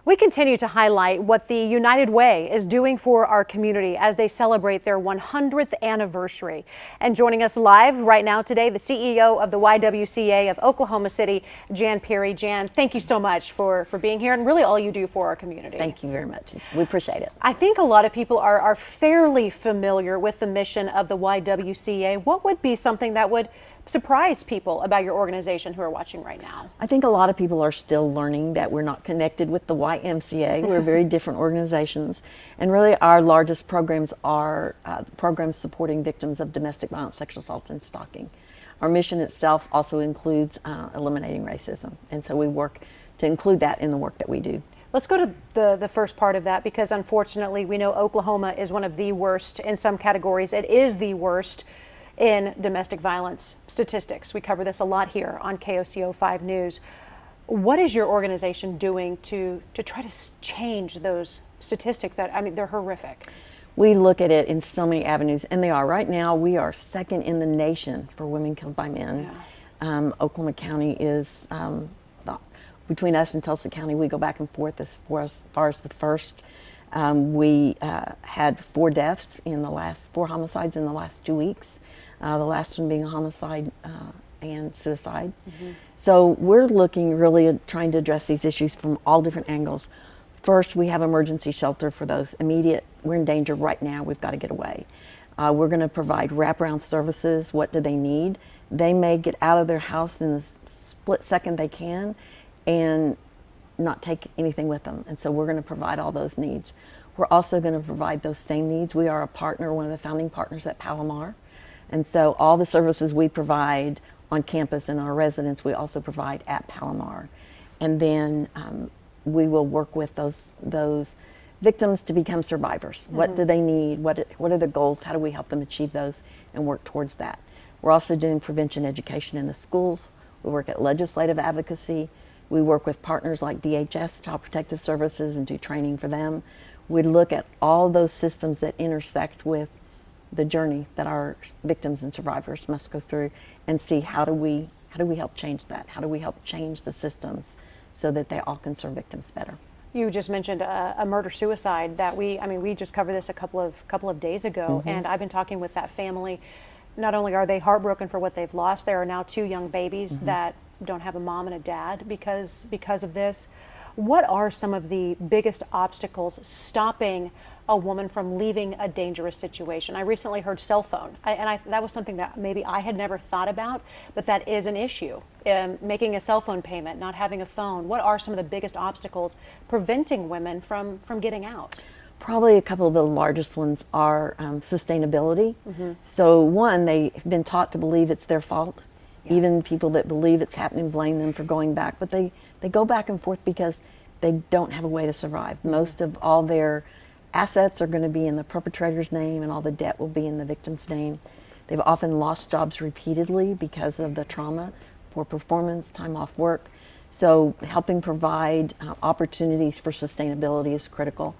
We continue to highlight what the United Way is doing for our community as they celebrate their 100th anniversary. And joining us live right now today, the CEO of the YWCA of Oklahoma City, Jan Perry. Jan, thank you so much for being here and really all you do for our community. Thank you very much. We appreciate it. I think a lot of people are fairly familiar with the mission of the YWCA. What would be something that would surprise people about your organization who are watching right now? I think a lot of people are still learning that we're not connected with the YMCA. We're very different organizations. And really our largest programs are programs supporting victims of domestic violence, sexual assault, and stalking. Our mission itself also includes eliminating racism. And so we work to include that in the work that we do. Let's go to the first part of that, because unfortunately we know Oklahoma is one of the worst in some categories. It is the worst in domestic violence statistics. We cover this a lot here on KOCO 5 News. What is your organization doing to try to change those statistics that, I mean, they're horrific? We look at it in so many avenues, and they are. Right now, we are second in the nation for women killed by men. Yeah. Oklahoma County is, between us and Tulsa County, we go back and forth as far as the first. We had 4 deaths in the last, 4 homicides in the last 2 weeks. The last one being a homicide and suicide. Mm-hmm. So we're looking really at trying to address these issues from all different angles. First, we have emergency shelter for those immediate, we're in danger right now, we've got to get away. We're going to provide wraparound services. What do they need? They may get out of their house in the split second they can and not take anything with them. And so we're going to provide all those needs. We're also going to provide those same needs. We are a partner, one of the founding partners at Palomar. And so all the services we provide on campus and our residents, we also provide at Palomar. And then we will work with those victims to become survivors. Mm-hmm. What do they need? What are the goals? How do we help them achieve those and work towards that? We're also doing prevention education in the schools. We work at legislative advocacy. We work with partners like DHS, Child Protective Services, and do training for them. We look at all those systems that intersect with the journey that our victims and survivors must go through, and see how do we help change that? How do we help change the systems so that they all can serve victims better? You just mentioned a murder-suicide that we just covered this a couple of days ago. Mm-hmm. And I've been talking with that family. Not only are they heartbroken for what they've lost, there are now 2 young babies mm-hmm. that don't have a mom and a dad because of this. What are some of the biggest obstacles stopping a woman from leaving a dangerous situation? I recently heard cell phone, that was something that maybe I had never thought about, but that is an issue. Making a cell phone payment, not having a phone. What are some of the biggest obstacles preventing women from getting out? Probably a couple of the largest ones are sustainability. Mm-hmm. So one, they've been taught to believe it's their fault. Yeah. Even people that believe it's happening blame them for going back, but they go back and forth because they don't have a way to survive. Mm-hmm. Most of all their assets are going to be in the perpetrator's name, and all the debt will be in the victim's name. They've often lost jobs repeatedly because of the trauma, poor performance, time off work. So helping provide opportunities for sustainability is critical.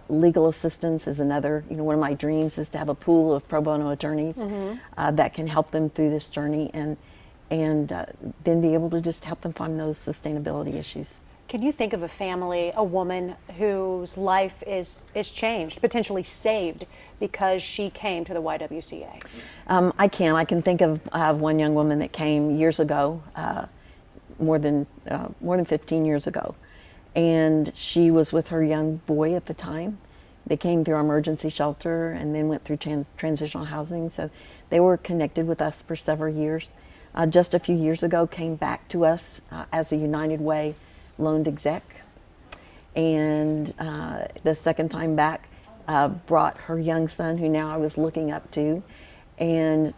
Legal assistance is another. One of my dreams is to have a pool of pro bono attorneys mm-hmm. That can help them through this journey, and then be able to just help them find those sustainability issues. Can you think of a family, a woman whose life is changed, potentially saved, because she came to the YWCA? I can think of one young woman that came years ago, more than 15 years ago, and she was with her young boy at the time. They came through our emergency shelter and then went through transitional housing, so they were connected with us for several years. Just a few years ago, came back to us as a United Way loaned exec, and the second time back brought her young son, who now I was looking up to, and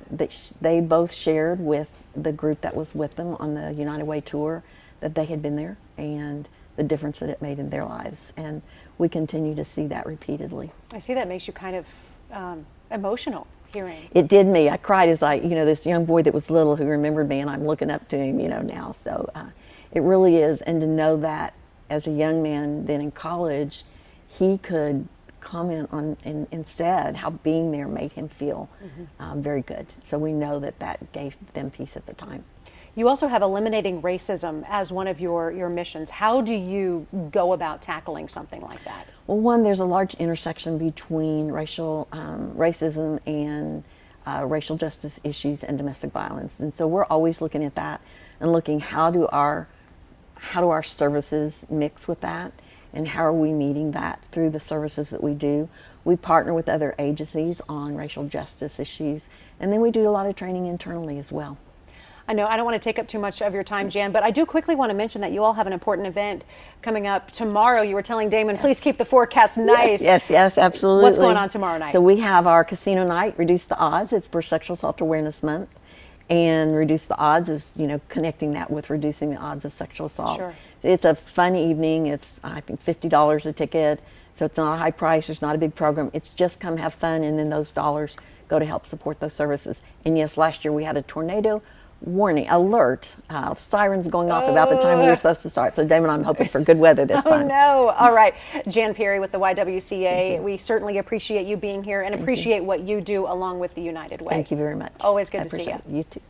they both shared with the group that was with them on the United Way tour that they had been there and the difference that it made in their lives, and we continue to see that repeatedly. I see that makes you kind of emotional hearing. It did me. I cried as this young boy that was little who remembered me, and I'm looking up to him now, so it really is. And to know that as a young man then in college, he could comment on and said how being there made him feel mm-hmm. Very good. So we know that gave them peace at the time. You also have eliminating racism as one of your missions. How do you go about tackling something like that? Well, one, there's a large intersection between racism and racial justice issues and domestic violence, and so we're always looking at that and looking how do our services mix with that, and how are we meeting that through the services that we do. We partner with other agencies on racial justice issues, and then we do a lot of training internally as well. I know I don't want to take up too much of your time, Jan, but I do quickly want to mention that you all have an important event coming up tomorrow. You were telling Damon, yes, please keep the forecast nice. Yes, absolutely. What's going on tomorrow night? So we have our casino night, Reduce the Odds. It's for Sexual Assault Awareness Month. And Reduce the Odds is, connecting that with reducing the odds of sexual assault. Sure. It's a fun evening. It's, I think, $50 a ticket. So it's not a high price. There's not a big program. It's just come have fun, and then those dollars go to help support those services. And yes, last year we had a tornado warning alert, sirens going off about the time we were supposed to start. So Damon, I'm hoping for good weather this time. Oh no! All right, Jan Perry with the YWCA. We certainly appreciate you being here and appreciate what you do along with the United Way. Thank you very much. Always good to see you. You too.